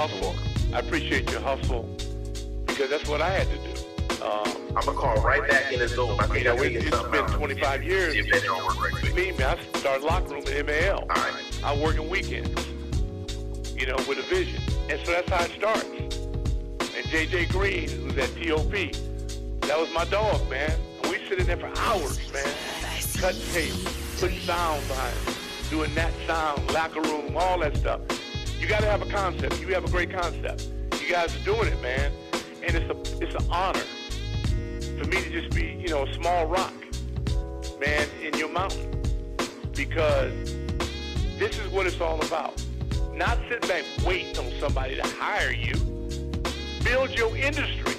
hustle. I appreciate your hustle because that's what I had to do. I'm gonna call right back in the Zoom. I think it's been 25 years. For me, man, I started locker room at MAL. Right. I work in weekends, with a vision. And so that's how it starts. And J.J. Green, who's at TOP, that was my dog, man. And we sit in there for hours, man. Cut tape, put sound behind it, doing that sound, locker room, all that stuff. You got to have a concept. You have a great concept. You guys are doing it, man. And it's an honor for me to just be, a small rock, man, in your mountain. Because this is what it's all about. Not sit back waiting on somebody to hire you. Build your industry.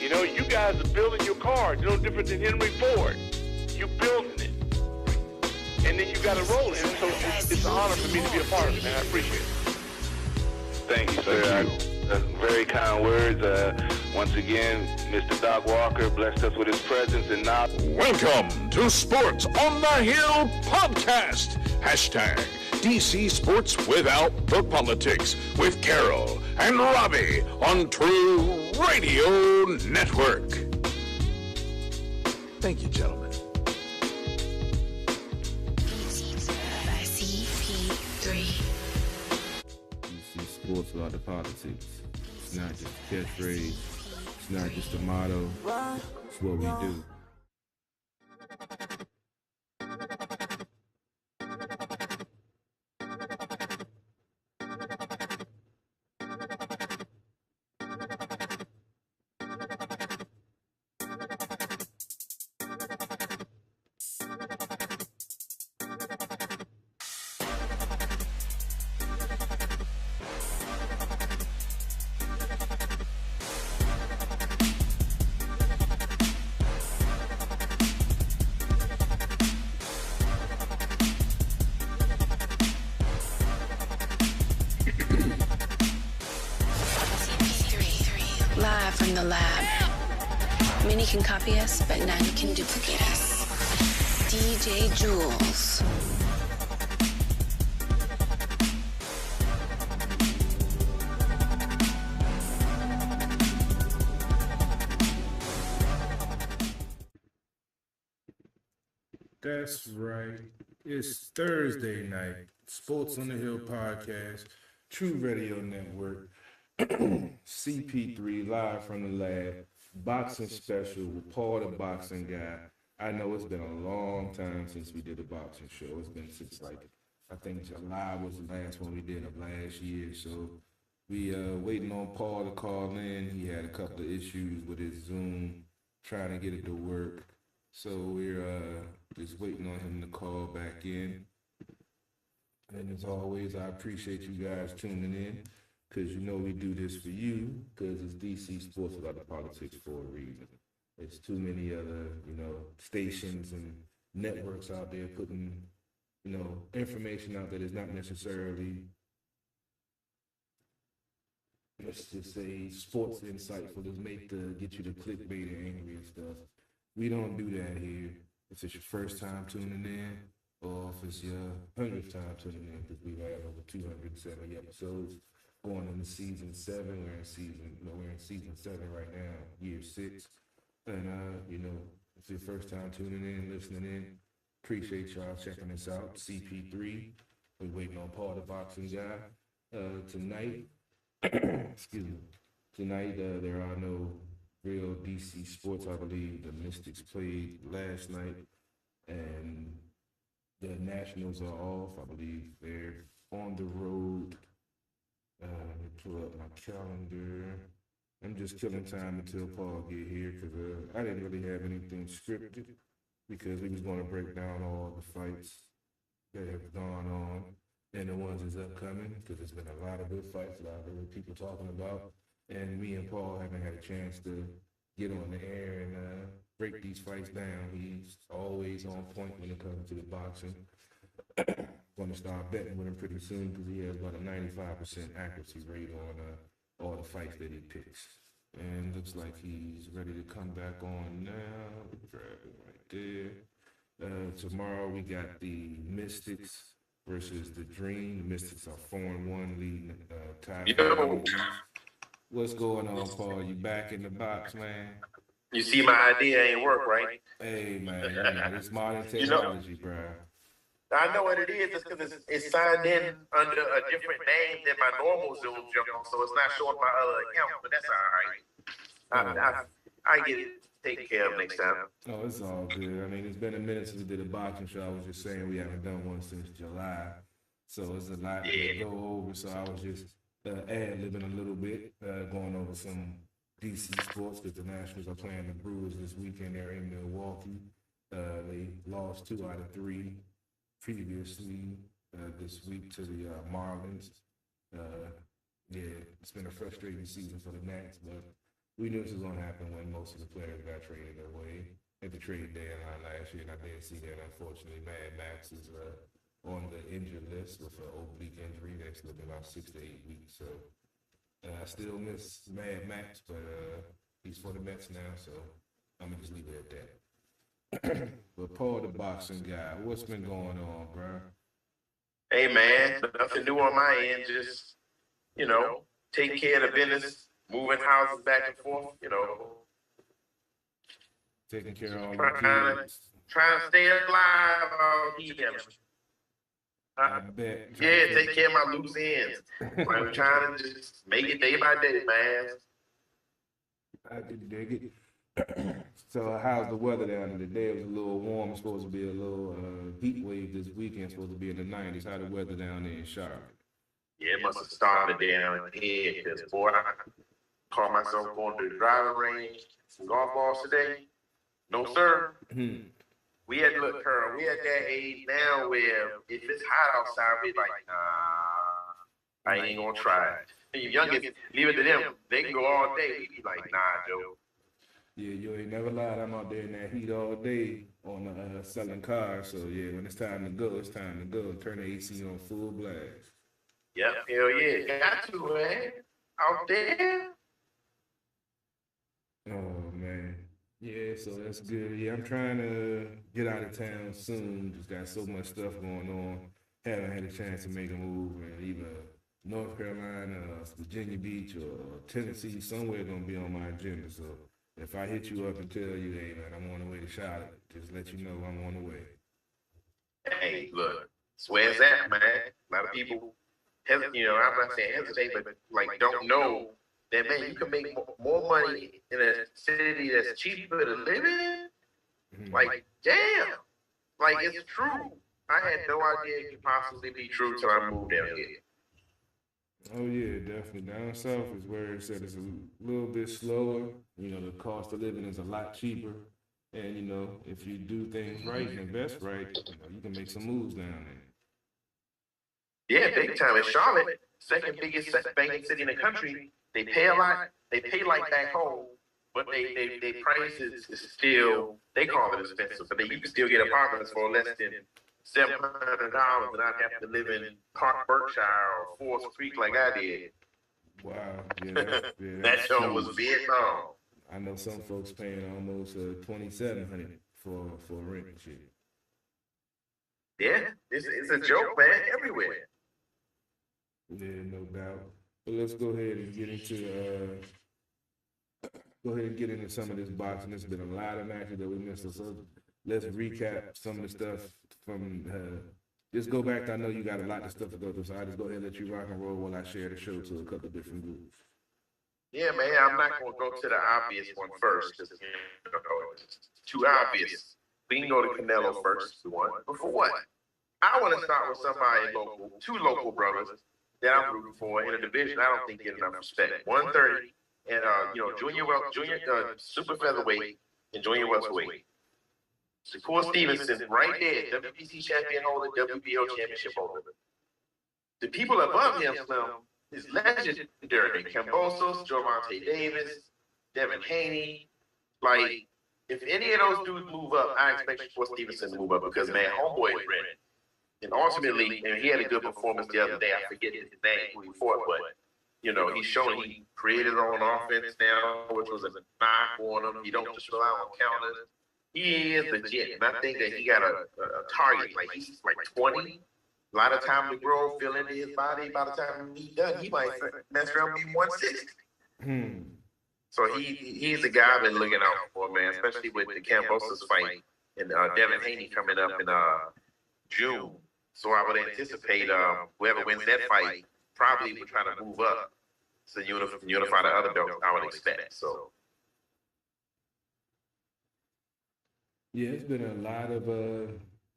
You guys are building your car. No different than Henry Ford. You building it. And then you got to roll it. And so it's an honor for me to be a part of it, man. I appreciate it. Thank you, sir. Very kind words. Once again, Mr. Doc Walker blessed us with his presence and knowledge. Welcome to Sports on the Hill podcast. Hashtag DC Sports Without the Politics with Carol and Robbie on True Radio Network. Thank you, gentlemen. CPIII. DC Sports Without the Politics. It's not just a catchphrase. It's not just a motto. It's what we do. Live from the lab. Many can copy us, but none can duplicate us. DJ Jules. That's right. It's Thursday night. Sports on the Hill podcast, True Radio Network, CP3 live from the lab, boxing special with Paul the Boxing Guy. I know it's been a long time since we did a boxing show. It's been since I think July was the last one we did of last year. So we waiting on Paul to call in. He had a couple of issues with his Zoom, trying to get it to work. So we're just waiting on him to call back in. And as always, I appreciate you guys tuning in, because we do this for you, because it's DC Sports Without the Politics for a reason. There's too many other, stations and networks out there putting, information out that is not necessarily, let's just say, sports insightful, is made to get you to clickbait and angry and stuff. We don't do that here. If it's your first time tuning in, or if it's your 100th time tuning in, because we've had over 270 episodes going into season 7. We're in season 7 right now, year 6. And if it's your first time tuning in, listening in, appreciate y'all checking us out. CP3, we're waiting on Paul the Boxing Guy. Tonight, tonight there are no real DC sports. I believe the Mystics played last night, and the Nationals are off. I believe they're on the road. Let me pull up my calendar. I'm just killing time until Paul get here, because I didn't really have anything scripted, because we was going to break down all the fights that have gone on and the ones that's upcoming, because there's been a lot of good fights, a lot of good people talking about, and me and Paul haven't had a chance to get on the air and break these fights down. He's always on point when it comes to the boxing. Going to start betting with him pretty soon, because he has about a 95% accuracy rate on all the fights that he picks. And looks like he's ready to come back on now. Grab it right there. Tomorrow we got the Mystics versus the Dream. The Mystics are 4-1, leading tied Yo. for the East. What's going on, Paul? You back in the box, man? You see, my idea ain't work, right? Hey, man, you know, this modern technology, bro. I know what it is. It's because it's signed in under a different name than my normal Zoom jump, so it's not showing my other account. But that's all right. I get it taken care of next time. Oh, it's all good. I mean, it's been a minute since we did a boxing show. I was just saying we haven't done one since July, so it's a lot to go over. So I was just ad-libbing a little bit, going over some DC sports because the Nationals are playing the Brewers this weekend. They're in Milwaukee. They lost 2 out of 3 previously this week to the Marlins. Yeah, it's been a frustrating season for the Nats, but we knew this was going to happen when most of the players got traded away at the trade deadline last year, and I did see that, unfortunately. Mad Max is on the injured list with an oblique injury that's looking about 6 to 8 weeks. So I still miss Mad Max, but he's for the Mets now, so I'm going to just leave it at that. But Paul, the boxing guy, what's been going on, bro? Hey, man, nothing new on my end. Just, taking care of the business, moving houses back and forth, Taking care of all the kids. Trying to stay alive. I bet. Yeah, take care of my loose ends. I'm trying to just make it day by day, man. I can dig it. So how's the weather down there? Today it was a little warm. It's supposed to be a little heat wave this weekend. It's supposed to be in the 90s. How the weather down there in Charlotte? Yeah, it must have started down here because, boy, I caught myself going to the driving range, some golf balls today. No, sir. We had that age now where if it's hot outside, we like, nah, I ain't gonna try it. You youngest, leave it to them. They can go all day. We be like, nah, Joe. Yeah, you ain't never lied. I'm out there in that heat all day on selling cars. So yeah, when it's time to go, it's time to go. Turn the AC on full blast. Yep, hell yeah, got to, man. Out there. Oh man. Yeah, so that's good. Yeah, I'm trying to get out of town soon. Just got so much stuff going on. Haven't had a chance to make a move in either North Carolina, Virginia Beach, or Tennessee. Somewhere gonna be on my agenda. So if I hit you up and tell you, hey man, I'm on the way to Charlotte, just let you know I'm on the way. Hey, look, it's where it's at, man. A lot of people, I'm not saying hesitate, but like don't know that, man, you can make more money in a city that's cheaper to live in. Like, damn, like it's true. I had no idea it could possibly be true till I moved down here. Oh yeah, definitely. Down south is where it said it's a little bit slower. The cost of living is a lot cheaper. And, if you do things right and invest right, you can make some moves down there. Yeah, big time. In Charlotte, second biggest banking city in the country, they pay a lot. They pay like back home, but they prices is still, they call it expensive, but you can still get apartments for less than $700 and not have to live in Park, Berkshire or Forest Creek like I did. Wow. Yeah, that show was Vietnam. I know some folks paying almost $2,700 for rent and shit. Yeah, it's a joke, man, everywhere. Yeah, no doubt. But let's go ahead and get into some of this boxing. There's been a lot of matches that we missed. So let's recap some of the stuff from. Just go back. I know you got a lot of stuff to go through, so I just go ahead and let you rock and roll while I share the show to a couple of different groups. Yeah, man, I'm not going to go to the obvious one first because it's too obvious. We can go to Canelo first, but for what? I want to start with somebody local, two local brothers that I'm rooting for in a division I don't think get enough respect. 130 and junior super featherweight and junior welterweight. Shakur Stevenson, right there, WBC champion holder, WBO championship holder. The people above him, Slim, is legendary. Kambosos, Gervonta Davis, Devin Haney. Like, if any of those dudes move up, I expect Shakur Stevenson to move up because, man, homeboy is ready. And ultimately, he had a good performance the other day. I forget his name, who he fought, but, he's showing he created his own offense now, which was a knock on him. He don't just rely on counters. He is legit. And I think that he got a target, like he's like 20. A lot of time to grow, feel into his body. By the time he's done, he might mess around and be 160. So he's the guy I've been looking out for, man, especially with the Kambosos fight and Devin Haney coming up in June. So I would anticipate whoever wins that fight probably would try to move up to unify the other belts, I would expect. So. Yeah, it's been a lot of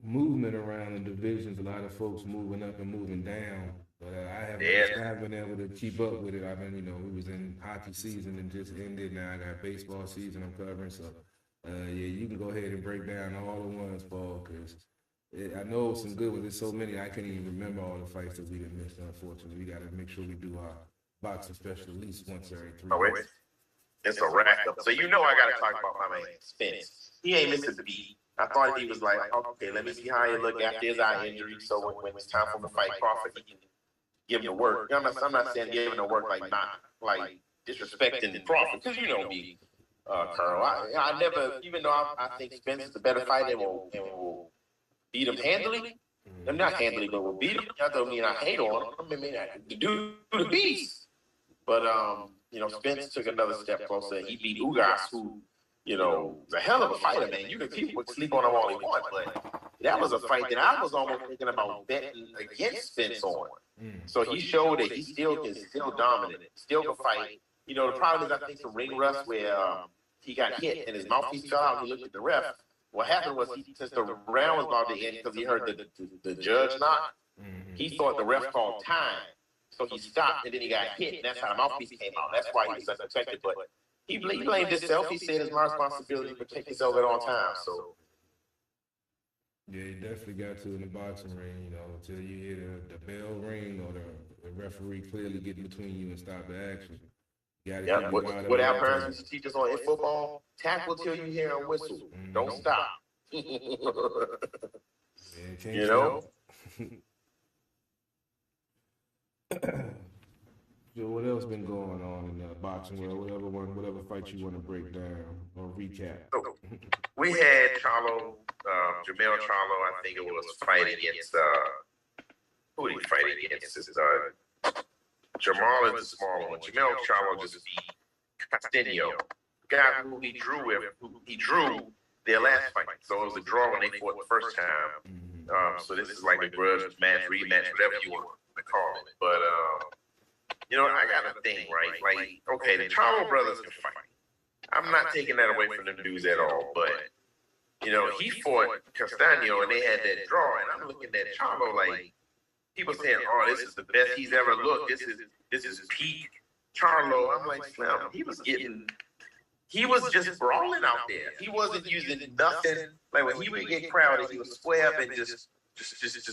movement around the divisions, a lot of folks moving up and moving down. But I haven't been able to keep up with it. I've been, we was in hockey season and just ended. Now I got baseball season I'm covering. So, yeah, you can go ahead and break down all the ones, Paul, because I know some good ones. There's so many I can't even remember all the fights that we didn't miss, unfortunately. We got to make sure we do our boxing special at least once every 3 weeks. It's a rack up. So I got to talk about my man, Spence. He ain't missing a beat. I thought he was like, okay, let me see how he look after his eye injury. So when it's time for him to fight Crawford, he can give him the work. I'm not saying give him the work like not like disrespecting Crawford, because you know me, Carl. I never, even though I think Spence is a better fighter and will beat him handily. I'm not handily, but will beat him. That don't mean I hate on him. I mean, the dude the beast. But Spence took another step closer. He beat Ugas, who, is a hell of a fighter, man. People would sleep on him all he wants, but that was a fight that I was almost thinking about betting against Spence on. So he showed that he still dominant, still can fight. The problem is I think some ring rust where he got hit and his mouthpiece fell out and he looked at the ref. What happened was since the round was about to end, because he heard the judge knock, he thought the ref called time. So he stopped and then he got hit, and that's how the mouthpiece came out. That's why he was unaffected. But he blamed himself. He said it's my responsibility to protect himself at all times. So. Yeah, you definitely got to in the boxing ring, until you hear the bell ring or the referee clearly get between you and stop the action. Yeah, what our parents used to teach us in football, tackle till you hear a whistle. Don't stop. So what else been going on in the boxing world? Whatever fight you want to break down or recap. We had Charlo, Jamel Charlo, I think it was, fight against, who did he fight against? Jamal is the smaller one. Jamel Charlo just beat Castanio, guy who he drew their last fight. So it was a draw when they fought the first time. So this is like a grudge match, rematch, whatever you want to call it. But, I got a thing, right? Like, okay, the Charlo brothers can fight. I'm not taking that away from them dudes at all, but, he fought Castanio and they had that draw, and I'm looking at Charlo like, people saying, oh, this is the best he's ever looked. This is peak Charlo. I'm like, Slim, he was just brawling out there. He wasn't using nothing. Like when he would get crowded, he would square up and just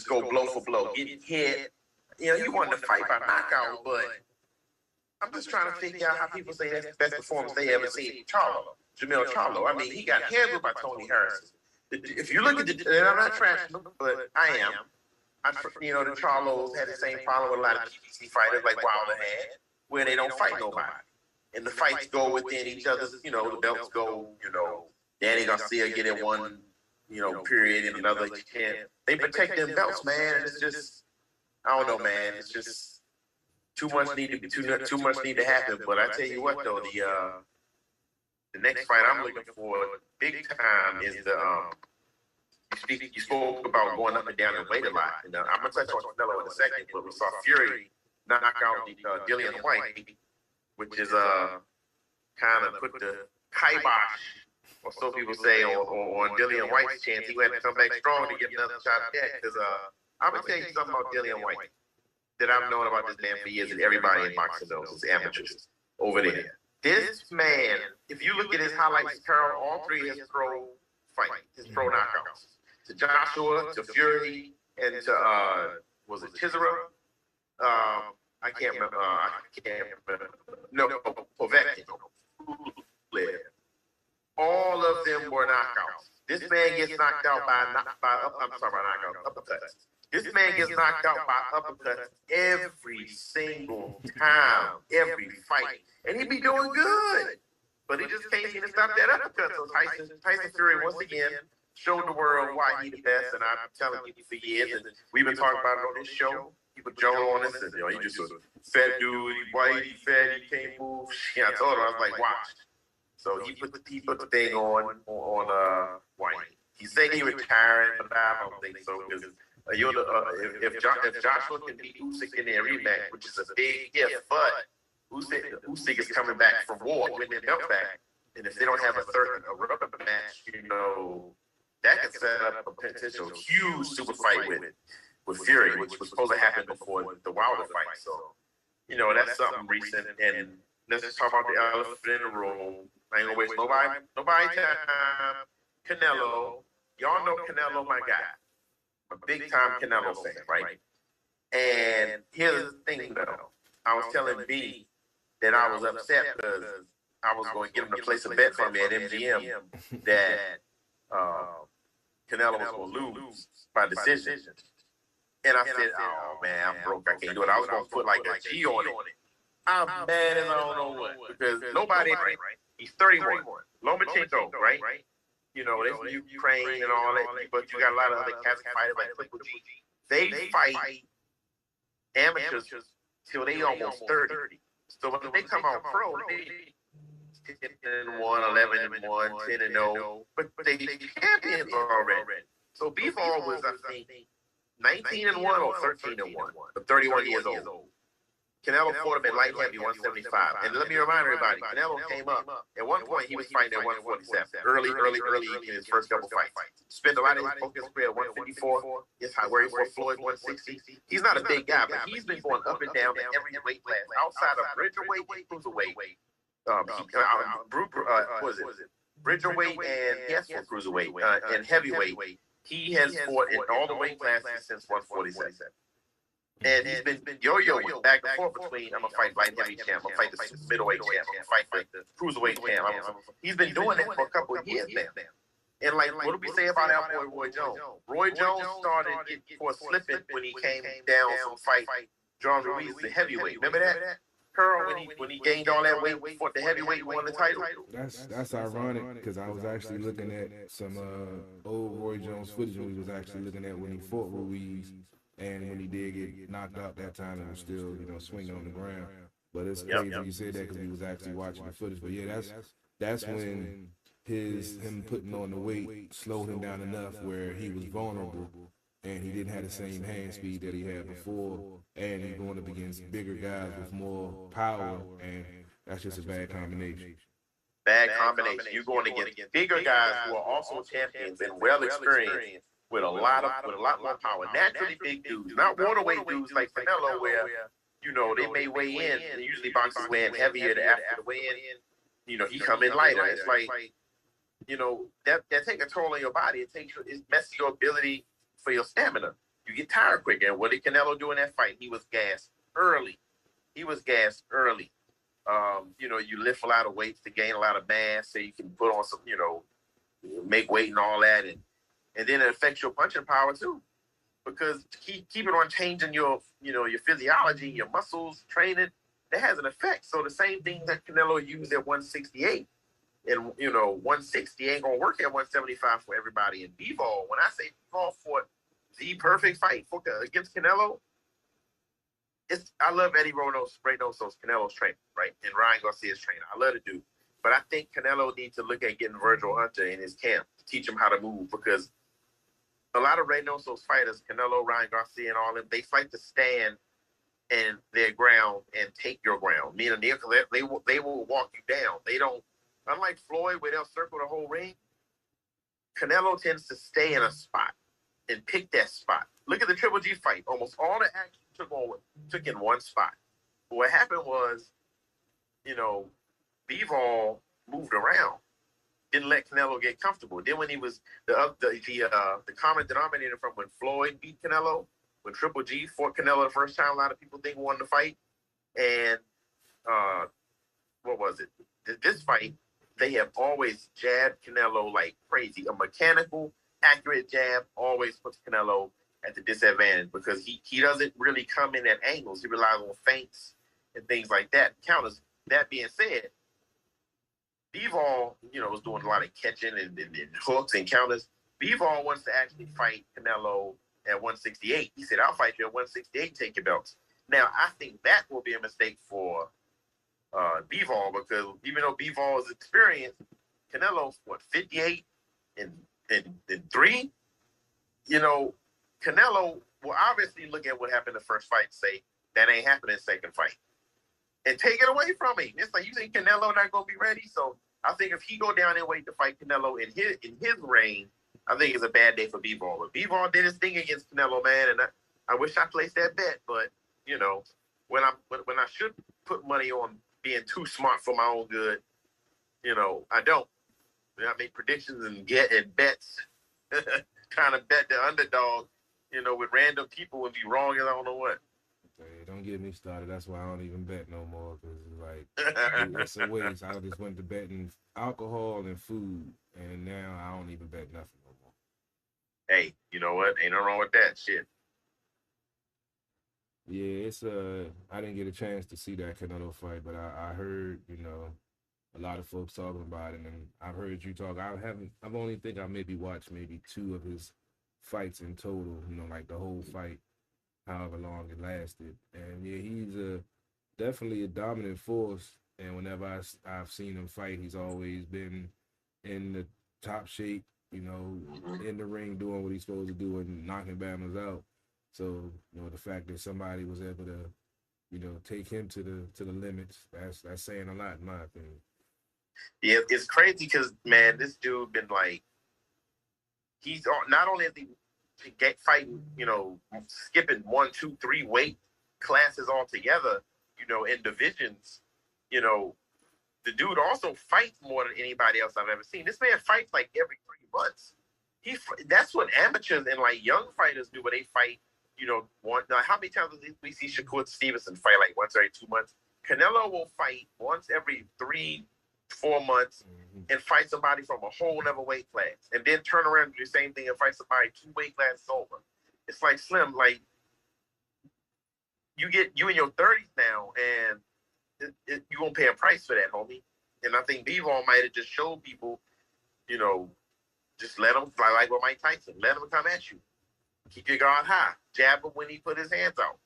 go blow for blow, getting hit. He wanted to fight by knockout, but I'm just trying to figure out how people say that's the best performance they ever seen. Jamel Charlo. I mean, he got handled by Tony Harrison. If you look at and I'm not trashing him, but I am. The Charlos had the same problem with a lot of PBC fighters like Wilder had, where they don't fight nobody. And the fights go within each other's, the belts go, Danny Garcia get in one, period, and another can't. They protect their belts, man. And it's just, I don't know, man. It's just too much need to happen. But I tell you what, though, the next fight I'm looking for, big time, is you spoke about going up and down the weight a lot. And I'm going to touch on Canelo in a second, but we saw Fury knock out Dillian White, which is kind of put the kibosh, or so people say, on Dillian White's chance. He had to come back strong to get another shot at that. Because I'm going to tell you something about Dillian White that I've known about this man for years, and everybody in boxing knows, is amateurs over there. This man, if you look at his highlights, Carl, all three his pro fight, his pro knockouts. To Joshua, to Fury, and to, was it Chisora? I can't remember. No, Povetkin. All of them were knockouts. This man gets knocked out by uppercuts. This man gets knocked out by uppercuts every single time, every fight. And he be doing good. But he just can't seem to stop that uppercut. So Tyson Fury, once again, showed the world why he the best, and I've been telling people for years, and we've been talking about it on this show. People joke on us, and he just a fat dude, he white, he fat, he can't move. Yeah, I told him, I was like, watch. So he put the thing on White. He said he retiring, but I don't think so, because if Joshua can beat Usyk in their rematch, which is a big if, but Usyk is coming back from war, winning their belt back, and if they don't have a rubber match, that could set up a potential huge super fight with Fury, which was supposed to happen before the Wilder fight. So, that's something recent. And let's just talk about the elephant in the room. I ain't gonna waste nobody time. Canelo, y'all know Canelo, my guy. A big time Canelo fan, right? And here's the thing, though. I was telling B that I was upset because I was going to get him to place a bet for me at MGM that Canelo was going to lose by decision. And I said, oh, man, I'm broke. I can't do it. I was going to put like a G on it. I'm mad as I don't know what. Because nobody, right? He's 31. Lomachenko, right? That's Ukraine and all that. But you got a lot of other cats fighters like Triple G. They fight amateurs till they almost 30. So when they come out pro, they 10-1, 11-1, 10-0, but they champions already. So Bivol was, I think, 19-1 or 13-1, but 31 years old. Canelo fought him at light heavy 175. And let me remind everybody, Canelo came up. At one point, he was fighting at 147. Early in his first couple fights. Spent a lot of his focus career at 154. Yes, where he fought Floyd 160. He's not a big guy, but he's been going up and down in every weight class outside of bridgerweight and cruiserweight. Bridgerweight and yes, for cruiserweight and heavyweight. He has fought in all the weight classes since 147. And he's been yo-yoing back and forth between, I'm going to fight light heavy champ, I'm going to fight the middleweight champ, I'm going to fight the cruiserweight champ. He's been doing it for a couple of years now. And like, what do we say about our boy Roy Jones? Roy Jones started for slipping when he came down from fight John Ruiz, the heavyweight. Remember that? Curl, when he gained all that weight, fought the heavyweight, won the title. That's ironic, because I was actually looking at some old Roy Jones footage when we was actually looking at when he fought Ruiz. And when he did get knocked out that time, it was still, swinging on the ground. But it's crazy you said that, because we was actually watching the footage. But yeah, that's when him putting on the weight slowed him down enough where he was vulnerable, and he didn't have the same hand speed that he had before, and he's going up against bigger guys with more power, and that's just a bad combination. Bad combination. You're going against bigger guys who are also champions and well experienced. With a lot more power. Naturally big dudes, not waterweight dudes like Canelo, where, they may weigh in, and usually boxers weigh in heavier after the weigh-in. He come in lighter. It's like, that take a toll on your body. It messes your ability for your stamina. You get tired quicker. And what did Canelo do in that fight? He was gassed early. You lift a lot of weights to gain a lot of mass, so you can put on some, make weight and all that, and then it affects your punching power too, because keep it on changing your physiology, your muscles, training, that has an effect. So the same thing that Canelo used at 168, and 160 ain't gonna work at 175 for everybody. And Bivol, when I say Bivol fought the perfect fight against Canelo, I love Eddie Reynoso's Canelo's trainer, right, and Ryan Garcia's trainer. I love the dude, but I think Canelo needs to look at getting Virgil Hunter in his camp to teach him how to move, because a lot of Reynoso's fighters, Canelo, Ryan Garcia, and all them, they fight to stand in their ground and take your ground. Meaning they will walk you down. They don't, unlike Floyd, where they'll circle the whole ring, Canelo tends to stay in a spot and pick that spot. Look at the Triple G fight. Almost all the action took in one spot. But what happened was, Bivol moved around. Didn't let Canelo get comfortable. Then when he was the common denominator from when Floyd beat Canelo, when Triple G fought Canelo the first time, a lot of people think won the fight. And what was it? This fight, they have always jabbed Canelo like crazy. A mechanical, accurate jab always puts Canelo at the disadvantage, because he doesn't really come in at angles. He relies on feints and things like that, counters. That being said, Bivol, was doing a lot of catching and hooks and counters. Bivol wants to actually fight Canelo at 168. He said, "I'll fight you at 168, take your belts." Now, I think that will be a mistake for Bivol, because even though Bivol is experienced, Canelo's 58 and 3. You know, Canelo will obviously look at what happened the first fight and say that ain't happening second fight, and take it away from him. It's like, you think Canelo not gonna be ready? So I think if he go down and wait to fight Canelo in his reign, I think it's a bad day for Bivol. But Bivol did his thing against Canelo, man, and I wish I placed that bet, but you know, when I should put money on being too smart for my own good, you know, I don't. I make predictions and bets, trying to bet the underdog, you know, with random people and be wrong as I don't know what. Hey, don't get me started. That's why I don't even bet no more, because it's like it's a waste. I just went to betting alcohol and food, and now I don't even bet nothing no more. Hey, you know what? Ain't nothing wrong with that shit. Yeah, it's I didn't get a chance to see that Canelo fight, but I heard, you know, a lot of folks talking about it, and I've heard you talk. I've only think I maybe watched maybe 2 of his fights in total, you know, like the whole fight, however long it lasted. And yeah, he's definitely a dominant force, and whenever I've seen him fight, he's always been in the top shape, you know, in the ring doing what he's supposed to do and knocking battles out. So, you know, the fact that somebody was able to, you know, take him to the limits, that's saying a lot in my opinion. Yeah, it's crazy because, man, this dude been like, he's not only is he fighting, you know, skipping 1, 2, 3 weight classes altogether, you know, in divisions, you know, the dude also fights more than anybody else I've ever seen. This man fights like every 3 months. That's what amateurs and like young fighters do, where they fight, you know, how many times do we see Shakur Stevenson fight like once every 2 months? Canelo will fight once every 3, 4 months and fight somebody from a whole other weight class, and then turn around and do the same thing and fight somebody 2 weight classes over. It's like, Slim, like, you in your 30s now, and you won't pay a price for that, homie. And I think Bivol might have just showed people, you know, just let him fly like with Mike Tyson. Let him come at you. Keep your guard high. Jab him when he put his hands out.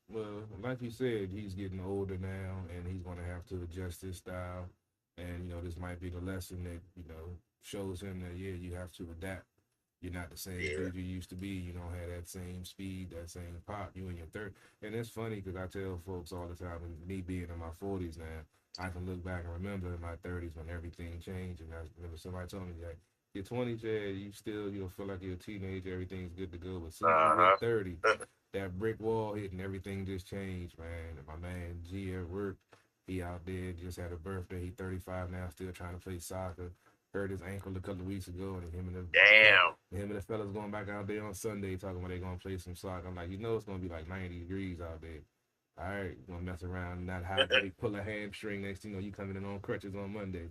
Well, like you said, he's getting older now, and he's going to have to adjust his style. And, you know, this might be the lesson that, you know, shows him that, yeah, you have to adapt. You're not the same dude you used to be. You don't have that same speed, that same pop. You in your 30s. And it's funny because I tell folks all the time, and me being in my 40s now, I can look back and remember in my 30s when everything changed. And I remember somebody told me, like, your 20s, yeah, you still, you know, feel like you're a teenager, everything's good to go. But soon as you hit 30, that brick wall hit and everything just changed, man. And my man G at work, he out there, just had a birthday. He 35 now, still trying to play soccer. Hurt his ankle a couple of weeks ago, and him and the fellas going back out there on Sunday talking about they gonna play some soccer. I'm like, you know, it's gonna be like 90 degrees out there. All right, you're gonna mess around, not have to pull a hamstring. Next thing you know, you coming in on crutches on Monday.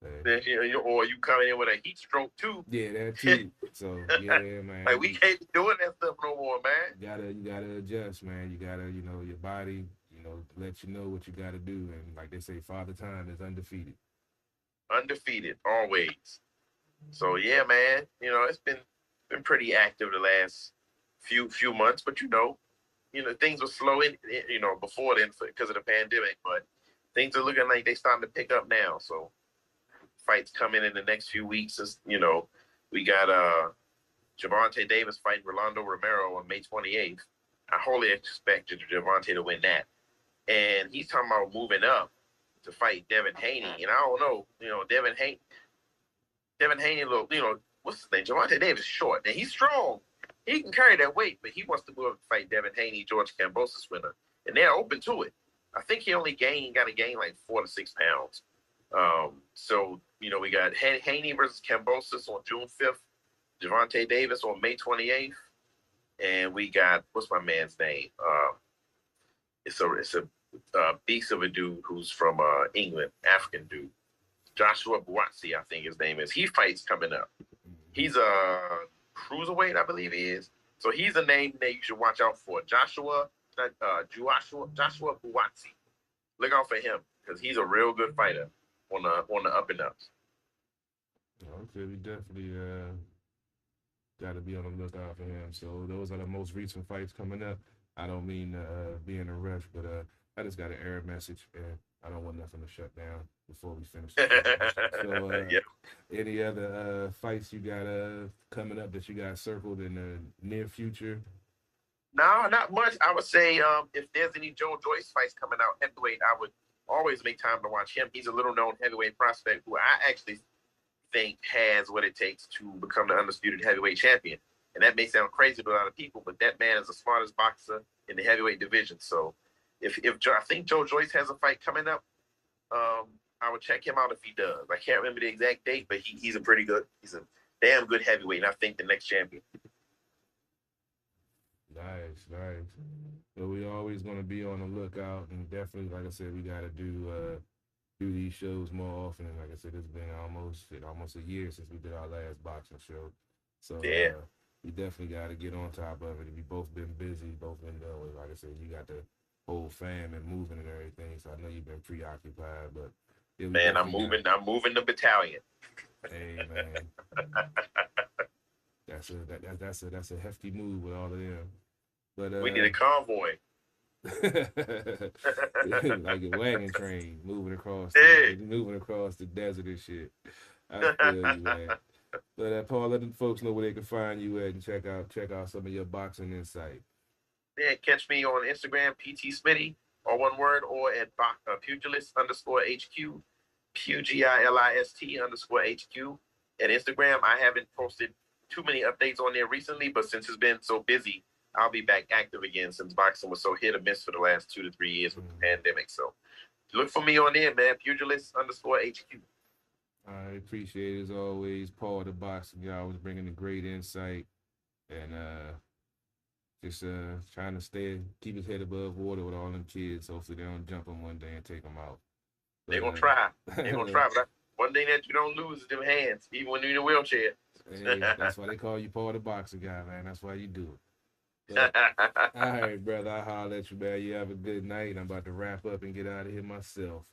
Or you coming in with a heat stroke too. Yeah, that too. So yeah, man. Like, we can't be doing that stuff no more, man. You gotta adjust, man. You gotta, you know, your body, you know, let you know what you gotta do. And like they say, Father Time is undefeated. Undefeated, always. So yeah, man. You know, it's been pretty active the last few months, but you know, things were slow in, you know, before then because of the pandemic, but things are looking like they starting to pick up now. So fights coming in the next few weeks. You know, we got Gervonta Davis fighting Rolando Romero on May 28th. I wholly expect Gervonta to win that. And he's talking about moving up to fight Devin Haney. And I don't know, you know, Devin Haney, look, you know, what's his name? Gervonta Davis is short. And he's strong. He can carry that weight, but he wants to move up to fight Devin Haney, George Kambosos winner. And they're open to it. I think he only got to gain like 4 to 6 pounds. So, you know, we got Haney versus Kambosos on June 5th, Gervonta Davis on May 28th, and we got, what's my man's name? It's a beast of a dude who's from England, African dude. Joshua Buatsi, I think his name is. He fights coming up. He's a cruiserweight, I believe he is. So he's a name that you should watch out for. Joshua Buatsi. Look out for him because he's a real good fighter on the up and ups. Okay, we definitely got to be on the lookout for him. So those are the most recent fights coming up. I don't mean to be in a rush, but I just got an error message, and I don't want nothing to shut down before we finish. So, any other fights you got coming up that you got circled in the near future? No, not much. I would say if there's any Joe Joyce fights coming out heavyweight, I would always make time to watch him. He's a little-known heavyweight prospect who I actually think has what it takes to become the undisputed heavyweight champion. And that may sound crazy to a lot of people, but that man is the smartest boxer in the heavyweight division. So I think Joe Joyce has a fight coming up, I would check him out if he does. I can't remember the exact date, but he's a damn good heavyweight, and I think the next champion. Nice. So we always going to be on the lookout, and definitely, like I said, we got to do these shows more often. And like I said, it's been almost a year since we did our last boxing show. So we definitely got to get on top of it. We both been busy, both been doing. Like I said, you got the whole fam and moving and everything. So I know you've been preoccupied, but man, I'm moving the battalion. Hey man, that's a hefty move with all of them. But we need a convoy. Like a wagon train moving across the desert and shit. I feel you, man. But Paul, let the folks know where they can find you at and check out some of your boxing insight. Yeah, catch me on Instagram, PT Smitty, or one word, or at pugilist_HQ, PUGILIST_HQ. At Instagram, I haven't posted too many updates on there recently, but since it's been so busy, I'll be back active again since boxing was so hit or miss for the last 2 to 3 years with the pandemic. So look for me on there, man, Pugilist_HQ. I appreciate it as always, Paul the boxing guy was bringing a great insight and just trying to keep his head above water with all them kids. Hopefully they don't jump him one day and take him out. They're gonna try. But one thing that you don't lose is them hands, even when you're in a wheelchair. Hey, that's why they call you Paul the boxing guy, man. That's why you do it. But, all right, brother. I'll holler at you, man. You have a good night. I'm about to wrap up and get out of here myself.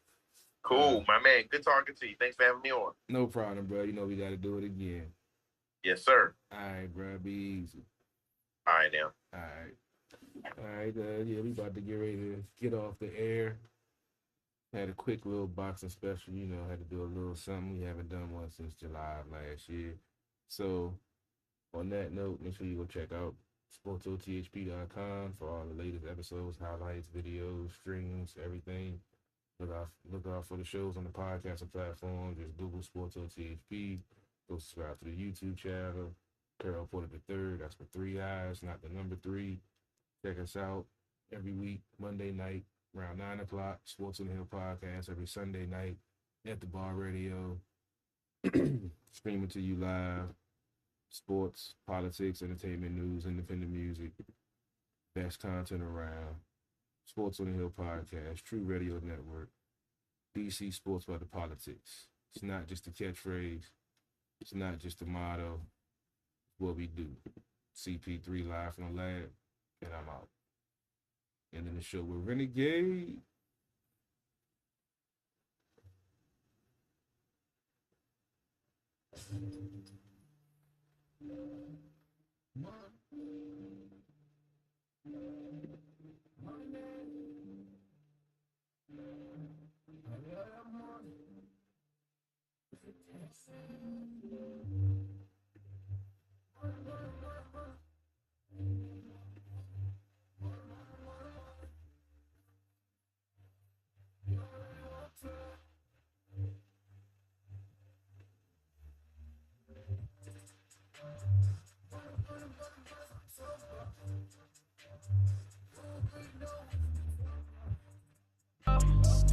Cool, my man. Good talking to you. Thanks for having me on. No problem, bro. You know we got to do it again. Yes, sir. All right, bro. Be easy. All right, now. All right. Yeah, we about to get ready to get off the air. Had a quick little boxing special, had to do a little something. We haven't done one since July of last year. So, on that note, make sure you go check out sportsothp.com for all the latest episodes, highlights, videos, streams, everything. Look out for the shows on the podcasting platform. Just Google Sports OTHP. Go subscribe to the YouTube channel. Carol Porter III. That's with 3 eyes, not the number 3. Check us out every week, Monday night, around 9 o'clock. Sports on the Hill podcast every Sunday night at the Bar Radio. Streaming to you live. Sports, politics, entertainment, news, independent music. Best content around. Sports on the Hill podcast, True Radio Network, DC Sports by the Politics. It's not just a catchphrase. It's not just a motto. It's what we do. CP3 live from the lab, and I'm out. And then the show with Renegade.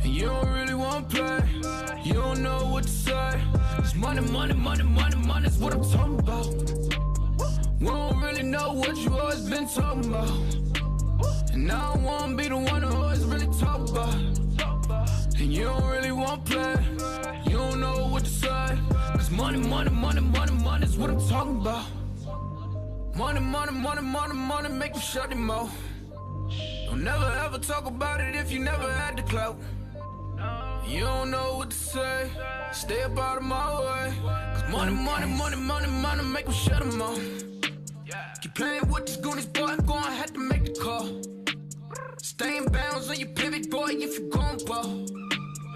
You don't really want to play, you don't know what to say. It's money is what I'm talking about. We don't really know what you always been talking about. And I don't want to be the one who always really talk about. And you don't really want to play, you don't know what to say. Cause money is what I'm talking about. Money, make you shut your mouth. Don't never ever talk about it if you never had the clout. You don't know what to say, stay up out of my way. Cause money, make them shut them off. Keep playing with these goonies, boy, I'm gonna have to make the call. Stay in bounds on your pivot, boy, if you gon' ball.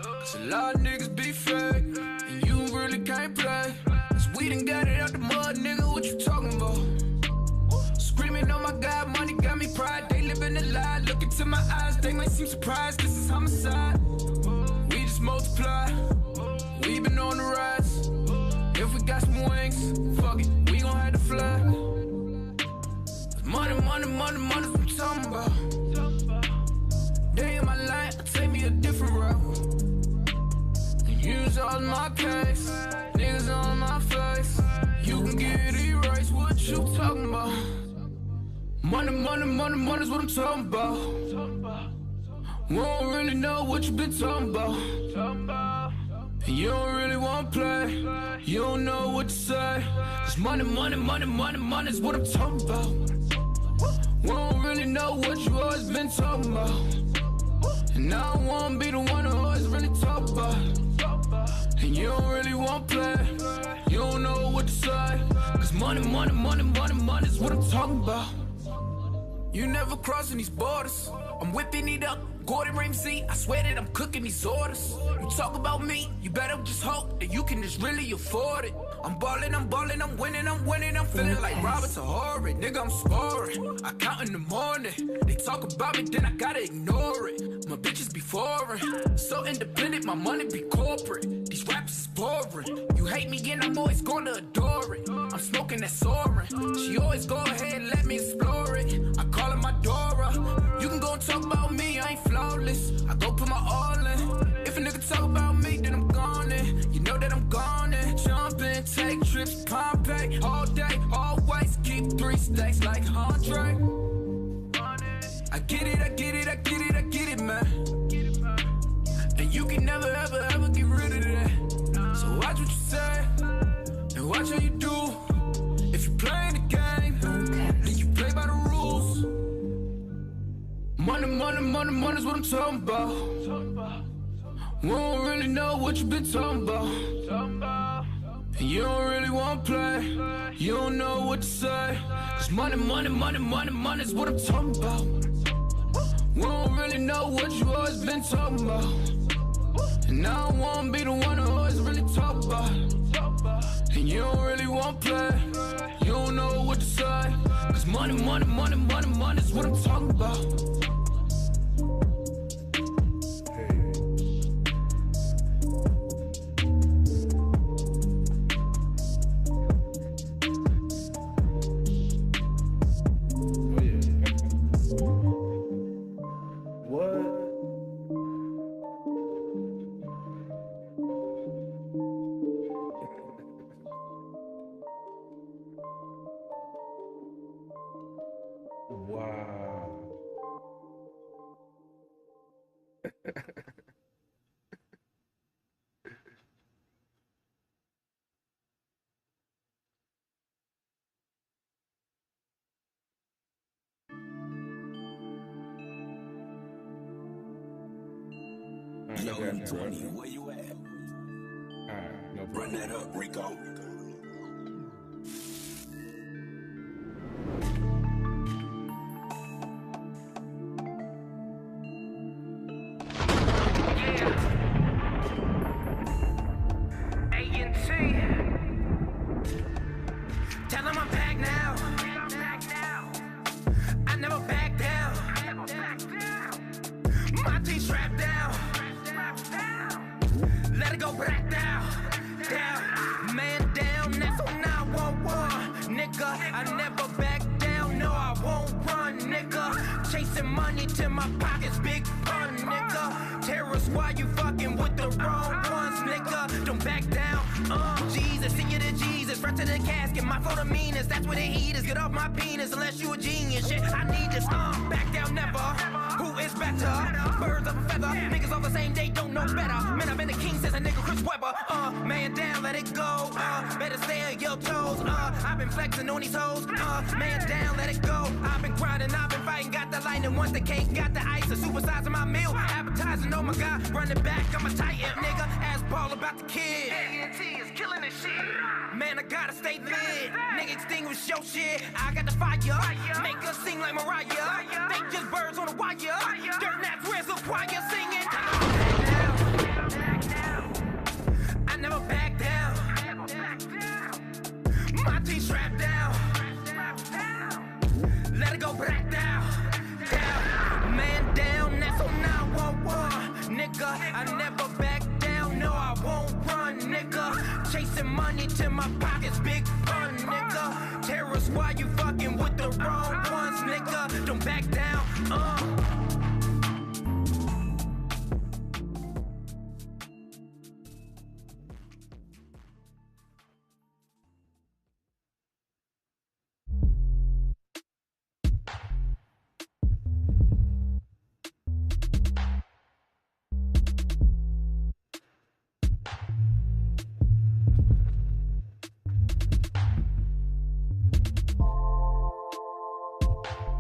Cause a lot of niggas be fake, and you really can't play. Cause we done got it out the mud, nigga, what you talking about? Screaming, oh my God, money got me pride. They living a lie, look into my eyes, they might seem surprised, this is homicide. We just multiply, we been on the rise. If we got some wings, fuck it, we gon' have to fly. Money, money, money, money's what I'm talking about. Day in my life, take me a different route. Use all my case, niggas on my face. You can get erased, what you talking about? Money, money, money, money's what I'm talking about. Won't really know what you been talking about. You don't really wanna play, you don't know what to say. Cause money, money, money, money, money's what I'm talking about. Won't really know what you always been talking about. And I don't wanna be the one who always really talk about. And you don't really wanna play, you don't know what to say. Cause money, money, money, money, money's what I'm talking about. You never crossing these borders, I'm whipping it up. Gordon Ramsay, I swear that I'm cooking these orders. You talk about me, you better just hope that you can just really afford it. I'm ballin', I'm ballin', I'm winning, I'm winning. I'm feeling like Robert Tahori, nigga, I'm scoring. I count in the morning, they talk about me, then I gotta ignore it. My bitches be foreign, so independent, my money be corporate. These rappers is boring. You hate me and I'm always gonna adore it. I'm smoking that soaring. She always go ahead and let me explore it. I call her my Dora. You can go and talk about me, I ain't flawless. I go put my all in. If a nigga talk about me, then I'm gone in. You know that I'm gone in. Jump in, take trips, Pompeii. All day, always keep 3 stacks like Andre. I get it, I get it, I get it, I get it, man. And you can never, ever, ever get rid of that. So watch what you say, and watch how you do. If you play the game, then you play by the rules. Money, money, money, money's what I'm talking about. Won't really know what you been talking about. And you don't really wanna play, you don't know what to say. Cause money, money, money, money, money's what I'm talking about. Won't really know what you always been talking about. And I don't wanna be the one who always really talk about. And you don't really wanna play, you don't know what to say. Cause money, money, money, money, money's what I'm talking about. Yo, 20, where you at? No Run that up, Rico. Tell them I'm back now. I never back down. My team strapped down. Let it go back down. Down. Man down. That's on 911. Nigga, I never back down. No, I won't run, nigga. Chasing money till my pockets big pun, nigga. Terrence, why you fucking with the wrong ones, nigga? Don't back down. Jesus, send you to Jesus. Front to the casket. My phone of meanness. That's where the heat is. Get off my penis unless you a genius. Shit, I need this. Back down never. Who is better? Birds of a feather. Niggas all the same, they don't know better. Man, I've been a king since a nigga Chris Webber. Man down, let it go. Better stay on your toes. I've been flexing on these hoes. Man down, let it go. I've been grinding, I've been fighting. Got the lightning, once the cake, got the ice. A supersizing my meal. Appetizing, oh my God. Running back, I'm a titan, nigga. Ask Paul about the kid. A&T is killing this shit. Man, I gotta stay lit. Nigga, extinguish your shit. I got the fire. Make us sing like Mariah. They just birds on the wire. Dirt Nats Reservoir singing. I never back down. My team strapped down. Let it go back down. Man down, that's on 911. Nigga, I never back down. No, I won't run, nigga. Chasing money till my pockets big pun, nigga. Terrence, why you fucking with the wrong ones, nigga? Don't back down,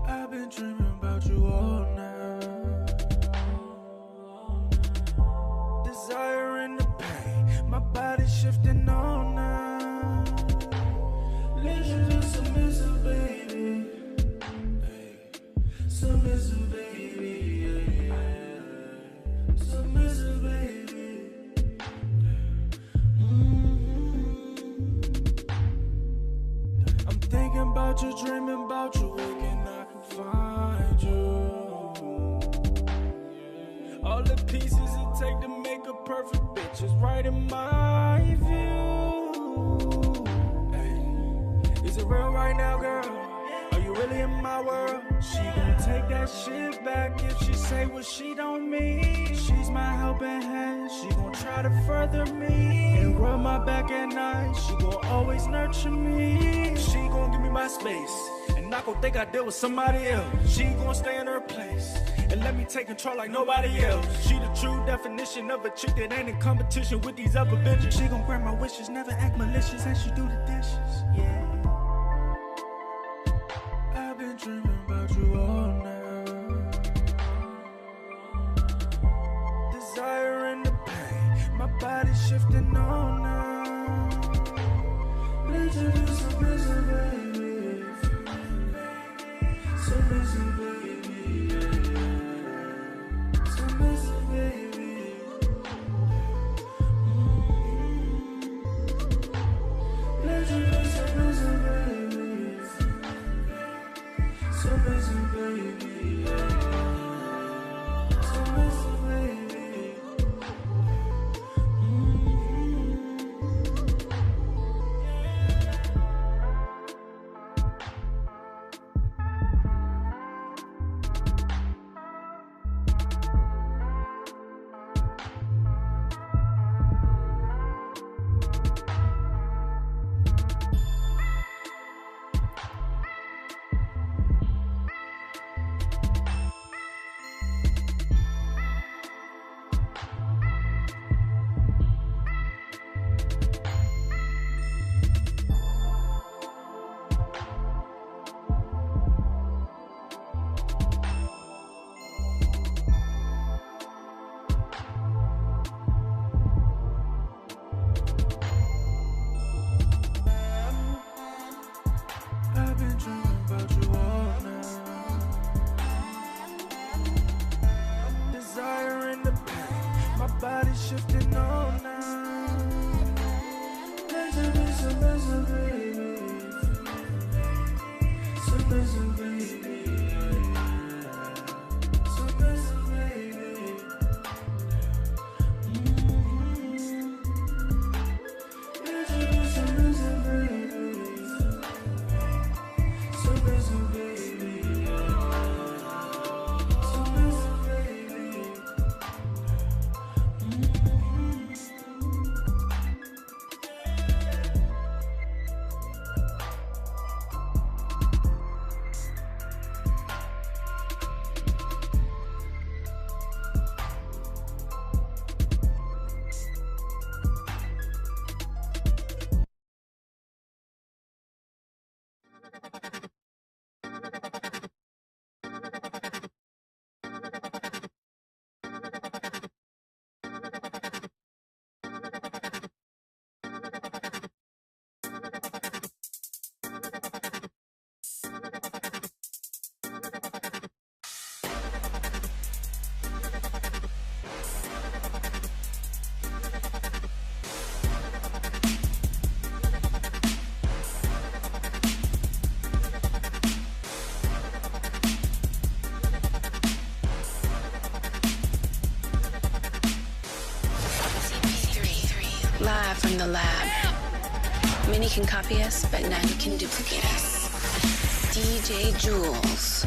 I've been dreaming about you all night. Desire in the pain, my body shifting all night. Listen to submissive, baby. Hey, submissive, baby. Yeah. Submissive, baby. I'm thinking about you, dreaming about you, waking I can find you. All the pieces it take to make a perfect bitch is right in my view. Hey, is it real right now, girl? Are you really in my world? She gonna take that shit back if she say what she don't mean. She's my helping hand, she gon' try to further me and rub my back at night. She gon' always nurture me. She gon' give me my space, and I gon' think I deal with somebody else. She gon' stay in her place and let me take control like nobody else. She the true definition of a chick that ain't in competition with these other bitches. She gon' grant my wishes, never act malicious as she do the dishes. Yeah. I've been dreaming about you all night. Desire in the pain, my body shifting all night. Listen to submissive, baby. Submissive, baby. Submissive, baby. Listen to submissive, baby. live from the lab. Many can copy us, but none can duplicate us. DJ Jules.